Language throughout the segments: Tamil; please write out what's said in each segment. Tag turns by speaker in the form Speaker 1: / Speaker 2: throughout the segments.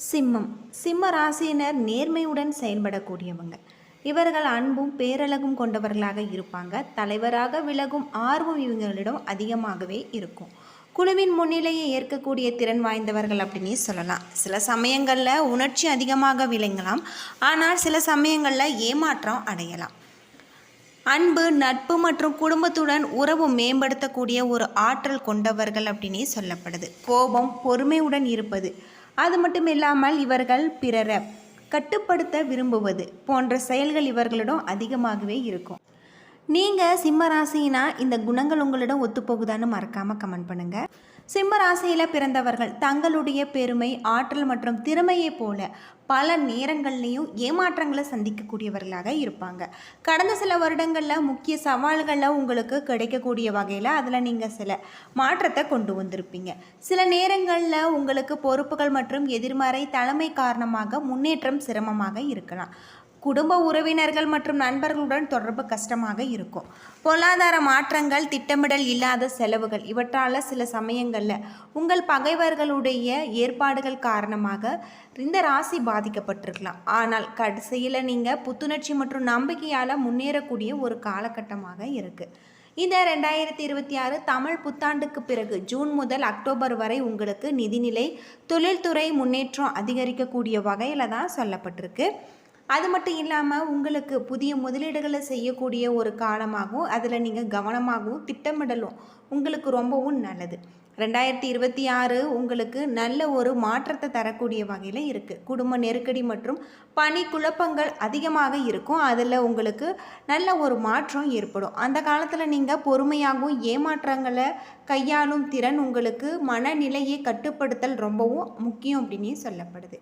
Speaker 1: சிம்மம். சிம்ம ராசியினர் நேர்மையுடன் செயல்படக்கூடியவங்க. இவர்கள் அன்பும் பேரழகும் கொண்டவர்களாக இருப்பாங்க. தலைவராக விலகும் ஆர்வம் இவங்களிடம் அதிகமாகவே இருக்கும். குழுவின் முன்னிலையை ஏற்கக்கூடிய திறன் வாய்ந்தவர்கள் அப்படின்னே சொல்லலாம். சில சமயங்களில் உணர்ச்சி அதிகமாக விளங்கலாம், ஆனால் சில சமயங்களில் ஏமாற்றம் அடையலாம். அன்பு, நட்பு மற்றும் குடும்பத்துடன் உறவு மேம்படுத்தக்கூடிய ஒரு ஆற்றல் கொண்டவர்கள் அப்படின்னே சொல்லப்படுது. கோபம், பொறுமையுடன் இருப்பது, அது மட்டும் இல்லாமல் இவர்கள் பிறரை கட்டுப்படுத்த விரும்புவது போன்ற செயல்கள் இவர்களிடம் அதிகமாகவே இருக்கும். நீங்கள் சிம்ம ராசினா இந்த குணங்கள் உங்களிடம் ஒத்துப்போகுதான்னு மறக்காமல் கமெண்ட் பண்ணுங்கள். சிம்ம ராசியில் பிறந்தவர்கள் தங்களுடைய பெருமை, ஆற்றல் மற்றும் திறமையை போல பல நேரங்கள்லையும் ஏமாற்றங்களை சந்திக்கக்கூடியவர்களாக இருப்பாங்க. கடந்த சில வருடங்களில் முக்கிய சவால்களில் உங்களுக்கு கிடைக்கக்கூடிய வகையில் அதில் நீங்கள் சில மாற்றத்தை கொண்டு வந்திருப்பீங்க. சில நேரங்களில் உங்களுக்கு பொறுப்புகள் மற்றும் எதிர்மறை தலைமை காரணமாக முன்னேற்றம் சிரமமாக இருக்கலாம். குடும்ப உறவினர்கள் மற்றும் நண்பர்களுடன் தொடர்பு கஷ்டமாக இருக்கும். பொருளாதார மாற்றங்கள், திட்டமிடல் இல்லாத செலவுகள், இவற்றால் சில சமயங்களில் உங்கள் பகைவர்களுடைய ஏற்பாடுகள் காரணமாக இந்த ராசி பாதிக்கப்பட்டிருக்கலாம். ஆனால் கடைசியில் நீங்கள் புத்துணர்ச்சி மற்றும் நம்பிக்கையால் முன்னேறக்கூடிய ஒரு காலகட்டமாக இருக்குது. இந்த 2026 தமிழ் புத்தாண்டுக்கு பிறகு ஜூன் முதல் அக்டோபர் வரை உங்களுக்கு நிதிநிலை, தொழில்துறை முன்னேற்றம் அதிகரிக்கக்கூடிய வகையில் தான் சொல்லப்பட்டிருக்கு. அது மட்டும் இல்லாமல் உங்களுக்கு புதிய முதலீடுகளை செய்யக்கூடிய ஒரு காலமாகவும் அதில் நீங்கள் கவனமாகவும் திட்டமிடலும் உங்களுக்கு ரொம்பவும் நல்லது. 2026 உங்களுக்கு நல்ல ஒரு மாற்றத்தை தரக்கூடிய வகையில் இருக்குது. குடும்ப நெருக்கடி மற்றும் பணி குழப்பங்கள் அதிகமாக இருக்கும். அதில் உங்களுக்கு நல்ல ஒரு மாற்றம் ஏற்படும். அந்த காலத்தில் நீங்கள் பொறுமையாகவும் ஏமாற்றங்களை கையாளும் திறன், உங்களுக்கு மனநிலையை கட்டுப்படுத்தல் ரொம்பவும் முக்கியம் அப்படின்னே சொல்லப்படுது.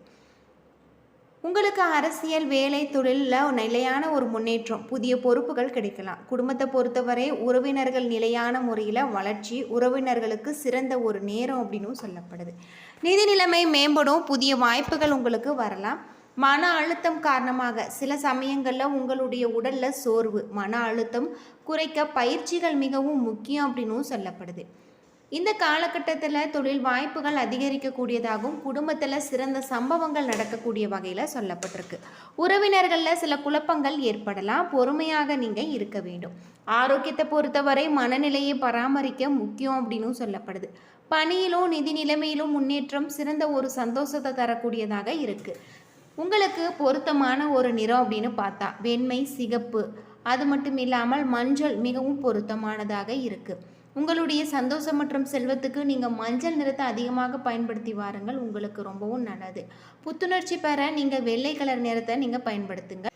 Speaker 1: உங்களுக்கு அரசியல், வேலை, தொழிலில் நிலையான ஒரு முன்னேற்றம், புதிய பொறுப்புகள் கிடைக்கலாம். குடும்பத்தை பொறுத்தவரை உறவினர்கள் நிலையான முறையில் வளர்ச்சி, உறவினர்களுக்கு சிறந்த ஒரு நேரம் அப்படின்னு சொல்லப்படுது. நிதி நிலைமை மேம்படும், புதிய வாய்ப்புகள் உங்களுக்கு வரலாம். மன அழுத்தம் காரணமாக சில சமயங்களில் உங்களுடைய உடலில் சோர்வு, மன அழுத்தம் குறைக்க பயிற்சிகள் மிகவும் முக்கியம் அப்படின்னும் சொல்லப்படுது. இந்த காலகட்டத்தில் தொழில் வாய்ப்புகள் அதிகரிக்கக்கூடியதாகவும் குடும்பத்தில் சிறந்த சம்பவங்கள் நடக்கக்கூடிய வகையில் சொல்லப்பட்டிருக்கு. உறவினர்களில் சில குழப்பங்கள் ஏற்படலாம். பொறுமையாக நீங்கள் இருக்க வேண்டும். ஆரோக்கியத்தை பொறுத்தவரை மனநிலையை பராமரிக்க முக்கியம் அப்படின்னு சொல்லப்படுது. பணியிலும் நிதி நிலைமையிலும் முன்னேற்றம் சிறந்த ஒரு சந்தோஷத்தை தரக்கூடியதாக இருக்குது. உங்களுக்கு பொருத்தமான ஒரு நிறம் அப்படின்னு பார்த்தா வெண்மை, சிகப்பு, அது மட்டும் இல்லாமல் மஞ்சள் மிகவும் பொருத்தமானதாக இருக்குது. உங்களுடைய சந்தோஷம் மற்றும் செல்வத்துக்கு நீங்கள் மஞ்சள் நிறத்தை அதிகமாக பயன்படுத்தி வாருங்கள், உங்களுக்கு ரொம்பவும் நல்லது. புத்துணர்ச்சி பெற நீங்கள் வெள்ளை கலர் நிறத்தை நீங்கள் பயன்படுத்துங்க.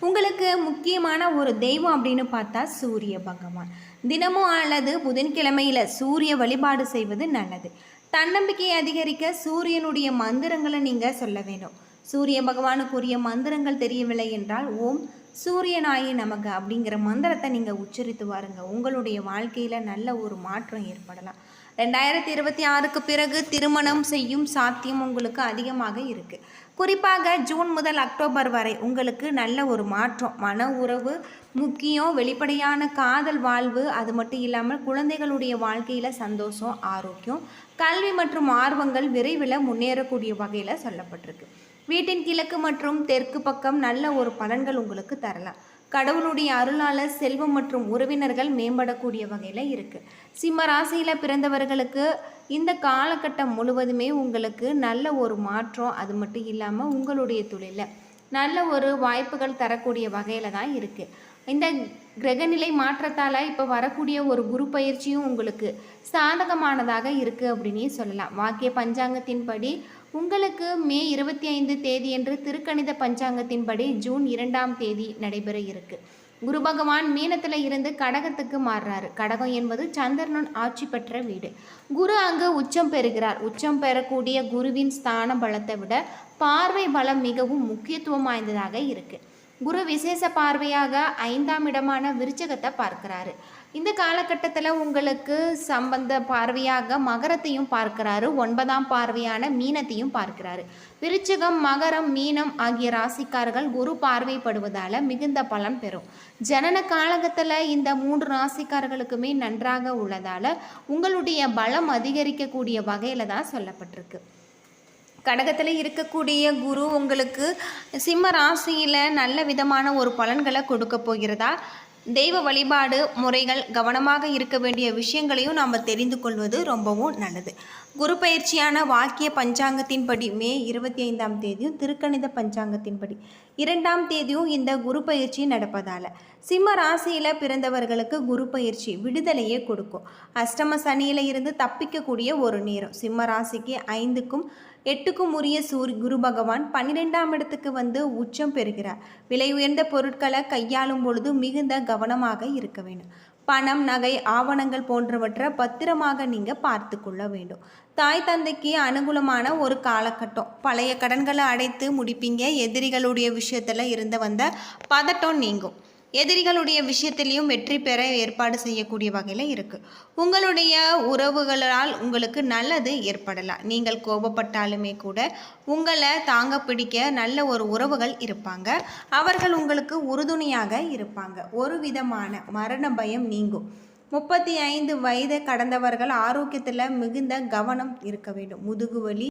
Speaker 1: உங்களுக்கு முக்கியமான ஒரு தெய்வம் அப்படின்னு பார்த்தா சூரிய பகவான். தினமும் அல்லது புதன்கிழமையில் சூரிய வழிபாடு செய்வது நல்லது. தன்னம்பிக்கையை அதிகரிக்க சூரியனுடைய மந்திரங்களை நீங்கள் சொல்ல வேண்டும். சூரிய பகவானுக்குரிய மந்திரங்கள் தெரியவில்லை என்றால் ஓம் சூரியனாயே நமக்கு அப்படிங்கிற மந்திரத்தை நீங்கள் உச்சரித்து வாருங்க. உங்களுடைய வாழ்க்கையில் நல்ல ஒரு மாற்றம் ஏற்படலாம். 2026க்கு பிறகு திருமணம் செய்யும் சாத்தியம் உங்களுக்கு அதிகமாக இருக்குது. குறிப்பாக ஜூன் முதல் அக்டோபர் வரை உங்களுக்கு நல்ல ஒரு மாற்றம். மன உறவு முக்கியம், வெளிப்படையான காதல் வாழ்வு, அது மட்டும் இல்லாமல் குழந்தைகளுடைய வாழ்க்கையில் சந்தோஷம், ஆரோக்கியம், கல்வி மற்றும் ஆர்வங்கள் விரைவில் முன்னேறக்கூடிய வகையில் சொல்லப்பட்டிருக்கு. வீட்டின் கிழக்கு மற்றும் தெற்கு பக்கம் நல்ல ஒரு பலன்கள் உங்களுக்கு தரலாம். கடவுளுடைய அருளால் செல்வம் மற்றும் உறவினர்கள் மேம்படக்கூடிய வகையில் இருக்குது. சிம்ம ராசியில் பிறந்தவர்களுக்கு இந்த காலகட்டம் முழுவதுமே உங்களுக்கு நல்ல ஒரு மாற்றம், அது மட்டும் இல்லாமல் உங்களுடைய தொழிலில் நல்ல ஒரு வாய்ப்புகள் தரக்கூடிய வகையில் தான் இருக்குது. இந்த கிரகநிலை மாற்றத்தால் இப்போ வரக்கூடிய ஒரு குரு பயிற்சியும் உங்களுக்கு சாதகமானதாக இருக்குது அப்படின்னே சொல்லலாம். வாக்கிய பஞ்சாங்கத்தின்படி உங்களுக்கு மே 25 தேதியன்று, திருக்கணித பஞ்சாங்கத்தின்படி ஜூன் 2ஆம் தேதி நடைபெற இருக்கு. குரு பகவான் மீனத்தில் இருந்து கடகத்துக்கு மாறுறாரு. கடகம் என்பது சந்திரன் ஆட்சி பெற்ற வீடு. குரு அங்கு உச்சம் பெறுகிறார். உச்சம் பெறக்கூடிய குருவின் ஸ்தான பலத்தை விட பார்வை பலம் மிகவும் முக்கியத்துவம் வாய்ந்ததாக இருக்குது. குரு விசேஷ பார்வையாக 5ஆம் இடமான விருச்சகத்தை பார்க்கிறாரு. இந்த காலகட்டத்தில் உங்களுக்கு சம்பந்த பார்வையாக மகரத்தையும் பார்க்கிறாரு. 9ஆம் பார்வையான மீனத்தையும் பார்க்கிறாரு. விருச்சிகம், மகரம், மீனம் ஆகிய ராசிக்காரர்கள் குரு பார்வைப்படுவதால் மிகுந்த பலன் பெறும். ஜனன காலகட்டத்தில் இந்த 3 ராசிக்காரர்களுக்குமே நன்றாக உள்ளதால் உங்களுடைய பலம் அதிகரிக்கக்கூடிய வகையில் தான் சொல்லப்பட்டிருக்கு. கடகத்தில் இருக்கக்கூடிய குரு உங்களுக்கு சிம்ம ராசியில் நல்ல விதமான ஒரு பலன்களை கொடுக்க போகிறதா? தெய்வ வழிபாடு முறைகள், கவனமாக இருக்க வேண்டிய விஷயங்களையும் நாம் தெரிந்து கொள்வது ரொம்பவும் நல்லது. குரு பயிற்சியான வாக்கிய பஞ்சாங்கத்தின்படி மே 25ஆம் தேதியும், திருக்கணித பஞ்சாங்கத்தின்படி 2ஆம் தேதியும் இந்த குரு பயிற்சி நடப்பதால் சிம்ம ராசியில் பிறந்தவர்களுக்கு குரு பயிற்சி விடுதலையே கொடுக்கும். அஷ்டம சனியில் இருந்து தப்பிக்கக்கூடிய ஒரு நேரம். சிம்ம ராசிக்கு 5க்கும் 8க்கும் உரிய குரு பகவான் 12ஆம் இடத்துக்கு வந்து உச்சம் பெறுகிறார். விலை உயர்ந்த பொருட்களை கையாளும் பொழுது மிகுந்த கவனமாக இருக்க வேண்டும். பணம், நகை, ஆவணங்கள் போன்றவற்றை பத்திரமாக நீங்கள் பார்த்து கொள்ள வேண்டும். தாய் தந்தைக்கு அனுகூலமான ஒரு காலகட்டம். பழைய கடன்களை அடைத்து முடிப்பீங்க. எதிரிகளுடைய விஷயத்தில் இருந்து வந்த பதட்டம் நீங்கும். எதிரிகளுடைய விஷயத்திலையும் வெற்றி பெற ஏற்பாடு செய்யக்கூடிய வகையில் இருக்குது. உங்களுடைய உறவுகளால் உங்களுக்கு நல்லது ஏற்படலாம். நீங்கள் கோபப்பட்டாலுமே கூட உங்களை தாங்க பிடிக்க நல்ல ஒரு உறவுகள் இருப்பாங்க. அவர்கள் உங்களுக்கு உறுதுணையாக இருப்பாங்க. ஒரு விதமான மரண பயம் நீங்கும். 35 வயதை கடந்தவர்கள் ஆரோக்கியத்தில் மிகுந்த கவனம் இருக்க வேண்டும். முதுகுவலி,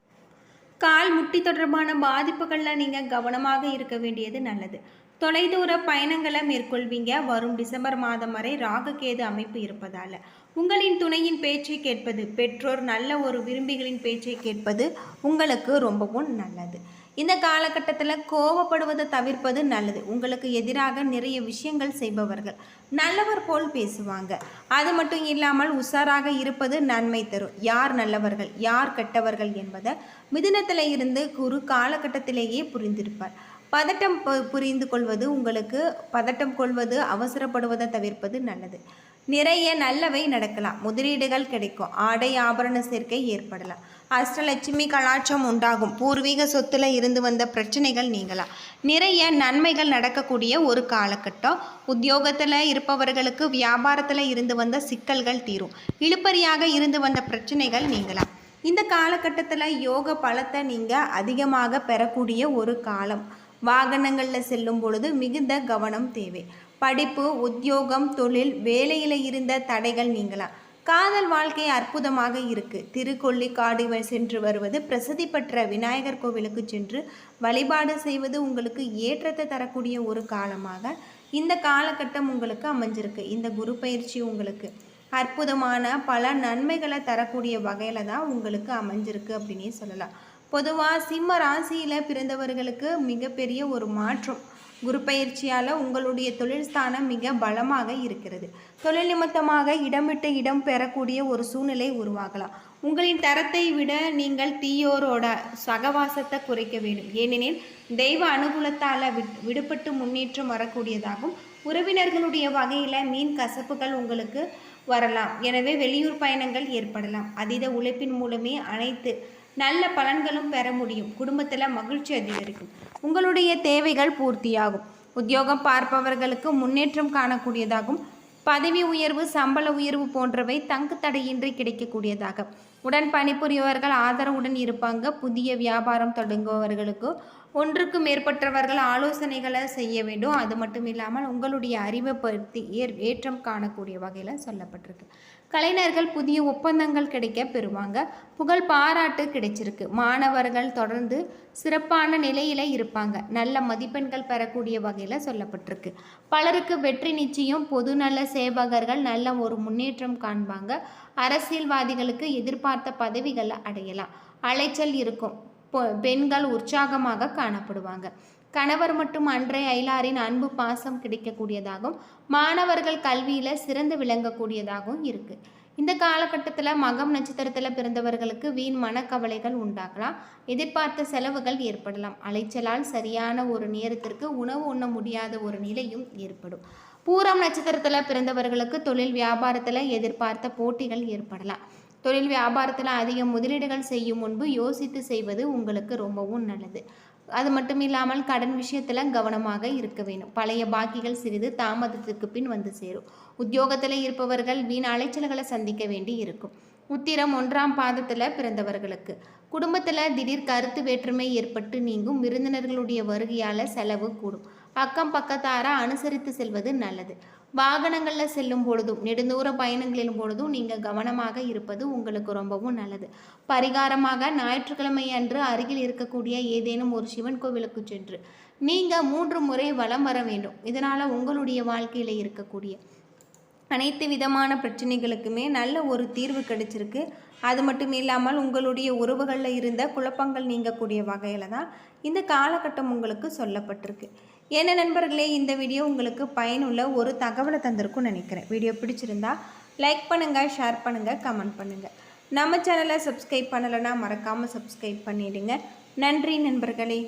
Speaker 1: கால் முட்டி தொடர்பான பாதிப்புகளில் நீங்கள் கவனமாக இருக்க வேண்டியது நல்லது. தொலைதூர பயணங்களை மேற்கொள்வீங்க. வரும் டிசம்பர் மாதம் வரை ராகுகேது அமைப்பு இருப்பதால் உங்களின் துணையின் பேச்சை கேட்பது, பெற்றோர் நல்ல ஒரு விரும்பிகளின் பேச்சை கேட்பது உங்களுக்கு ரொம்பவும் நல்லது. இந்த காலகட்டத்தில் கோபப்படுவதை தவிர்ப்பது நல்லது. உங்களுக்கு எதிராக நிறைய விஷயங்கள் செய்பவர்கள் நல்லவர் போல் பேசுவாங்க. அது மட்டும் இல்லாமல் உஷாராக இருப்பது நன்மை தரும். யார் நல்லவர்கள் யார் கெட்டவர்கள் என்பதை மிதுனத்தில் இருந்து குரு காலகட்டத்திலேயே புரிந்திருப்பார். பதட்டம் புரிந்து கொள்வது உங்களுக்கு பதட்டம் கொள்வது, அவசரப்படுவதை தவிர்ப்பது நல்லது. நிறைய நல்லவை நடக்கலாம். முதலீடுகள் கிடைக்கும். ஆடை ஆபரண சேர்க்கை ஏற்படலாம். அஷ்டலட்சுமி கலாச்சாரம் உண்டாகும். பூர்வீக சொத்துல இருந்து வந்த பிரச்சனைகள் நீங்கலாம். நிறைய நன்மைகள் நடக்கக்கூடிய ஒரு காலகட்டம். உத்தியோகத்தில் இருப்பவர்களுக்கு வியாபாரத்தில் இருந்து வந்த சிக்கல்கள் தீரும். இழுபறியாக இருந்து வந்த பிரச்சனைகள் நீங்கலாம். இந்த காலகட்டத்தில் யோக பலத்தை நீங்கள் அதிகமாக பெறக்கூடிய ஒரு காலம். வாகனங்களில் செல்லும் பொழுது மிகுந்த கவனம் தேவை. படிப்பு, உத்தியோகம், தொழில், வேலையில் இருந்த தடைகள் நீங்களாம். காதல் வாழ்க்கை அற்புதமாக இருக்குது. திருக்கொள்ளிக்காடு சென்று வருவது, பிரசித்தி பெற்ற விநாயகர் கோவிலுக்கு சென்று வழிபாடு செய்வது உங்களுக்கு ஏற்றத்தை தரக்கூடிய ஒரு காலமாக இந்த காலகட்டம் உங்களுக்கு அமைஞ்சிருக்கு. இந்த குரு பயிற்சி உங்களுக்கு அற்புதமான பல நன்மைகளை தரக்கூடிய வகையில் தான் உங்களுக்கு அமைஞ்சிருக்கு அப்படின்னே சொல்லலாம். பொதுவாக சிம்ம ராசியில் பிறந்தவர்களுக்கு மிகப்பெரிய ஒரு மாற்றம். குரு பயிற்சியால் உங்களுடைய தொழில் ஸ்தானம் மிக பலமாக இருக்கிறது. தொழில் நிமித்தமாக இடமிட்டு இடம் பெறக்கூடிய ஒரு சூழ்நிலை உருவாகலாம். உங்களின் தரத்தை விட நீங்கள் தீயோரோட சகவாசத்தை குறைக்க வேண்டும். ஏனெனில் தெய்வ அனுகூலத்தால் விடுபட்டு முன்னேற்றம் வரக்கூடியதாகும். உறவினர்களுடைய வகையில் மீன் கசப்புகள் உங்களுக்கு வரலாம். எனவே வெளியூர் பயணங்கள் ஏற்படலாம். அதீத உழைப்பின் மூலமே அனைத்து நல்ல பலன்களும் பெற முடியும். குடும்பத்தில் மகிழ்ச்சி அதிகரிக்கும். உங்களுடைய தேவைகள் பூர்த்தியாகும். உத்தியோகம் பார்ப்பவர்களுக்கு முன்னேற்றம் காணக்கூடியதாகும். பதவி உயர்வு, சம்பள உயர்வு போன்றவை தங்கு தடையின்றி கிடைக்கக்கூடியதாக. உடன் பணிபுரியவர்கள் ஆதரவுடன் இருப்பாங்க. புதிய வியாபாரம் தொடங்குபவர்களுக்கு ஒன்றுக்கு மேற்பட்டவர்கள் ஆலோசனைகளை செய்ய வேண்டும். அது மட்டும் இல்லாமல் உங்களுடைய அறிவை பற்றி ஏற்றம் காணக்கூடிய வகையில் சொல்லப்பட்டிருக்கு. கலைஞர்கள் புதிய ஒப்பந்தங்கள் கிடைக்க பெறுவாங்க. புகழ் பாராட்டு கிடைச்சிருக்கு. மாணவர்கள் தொடர்ந்து சிறப்பான நிலையில் இருப்பாங்க. நல்ல மதிப்பெண்கள் பெறக்கூடிய வகையில் சொல்லப்பட்டிருக்கு. பலருக்கு வெற்றி நிச்சயம். பொது நல்ல சேவகர்கள் நல்ல ஒரு முன்னேற்றம் காண்பாங்க. அரசியல்வாதிகளுக்கு எதிர்பார்த்த பதவிகளை அடையலாம். அலைச்சல் இருக்கும். பெண்கள் உற்சாகமாக காணப்படுவாங்க. கணவர் மற்றும் அன்றைய அயலாரின் அன்பு பாசம் கிடைக்கக்கூடியதாகவும் மாணவர்கள் கல்வியில் சிறந்து விளங்கக்கூடியதாகவும் இருக்குது. இந்த காலகட்டத்தில் மகம் நட்சத்திரத்தில் பிறந்தவர்களுக்கு வீண் மனக்கவலைகள் உண்டாகலாம். எதிர்பார்த்த செலவுகள் ஏற்படலாம். அலைச்சலால் சரியான ஒரு நேரத்திற்கு உணவு உண்ண முடியாத ஒரு நிலையும் ஏற்படும். பூரம் நட்சத்திரத்தில் பிறந்தவர்களுக்கு தொழில் வியாபாரத்தில் எதிர்பார்த்த போட்டிகள் ஏற்படலாம். தொழில் வியாபாரத்தில் அதிக முதலீடுகள் செய்யும் முன்பு யோசித்து செய்வது உங்களுக்கு ரொம்பவும் நல்லது. அது மட்டும் இல்லாமல் கடன் விஷயத்தில் கவனமாக இருக்க வேண்டும். பழைய பாக்கிகள் சிறிது தாமதத்துக்கு பின் வந்து சேரும். உத்தியோகத்தில் இருப்பவர்கள் வீண் அலைச்சல்களை சந்திக்க வேண்டி இருக்கும். உத்திரம் 1ஆம் பாதத்தில் பிறந்தவர்களுக்கு குடும்பத்தில் திடீர் கருத்து வேற்றுமை ஏற்பட்டு நீங்கும். விருந்தினர்களுடைய வருகையால் செலவு கூடும். அக்கம் பக்கத்தார அனுசரித்து செல்வது நல்லது. வாகனங்களில் செல்லும் பொழுதும் நெடுந்தூர பயணங்களிலும் பொழுதும் நீங்கள் கவனமாக இருப்பது உங்களுக்கு ரொம்பவும் நல்லது. பரிகாரமாக ஞாயிற்றுக்கிழமை அன்று அருகில் இருக்கக்கூடிய ஏதேனும் ஒரு சிவன் கோவிலுக்கு சென்று நீங்கள் 3 முறை வலம் வர வேண்டும். இதனால் உங்களுடைய வாழ்க்கையில் இருக்கக்கூடிய அனைத்து விதமான பிரச்சனைகளுக்குமே நல்ல ஒரு தீர்வு கிடைச்சிருக்கு. அது மட்டும் இல்லாமல் உங்களுடைய உறவுகளில் இருந்த குழப்பங்கள் நீங்கக்கூடிய வகையில் தான் இந்த காலகட்டம் உங்களுக்கு சொல்லப்பட்டிருக்கு. என்ன நண்பர்களே, இந்த வீடியோ உங்களுக்கு பயனுள்ள ஒரு தகவலை தந்திருக்கும்னு நினைக்கிறேன். வீடியோ பிடிச்சிருந்தா லைக் பண்ணுங்கள், ஷேர் பண்ணுங்கள், கமெண்ட் பண்ணுங்கள். நம்ம சேனலை சப்ஸ்கிரைப் பண்ணலைன்னா மறக்காமல் சப்ஸ்கிரைப் பண்ணிவிடுங்க. நன்றி நண்பர்களே.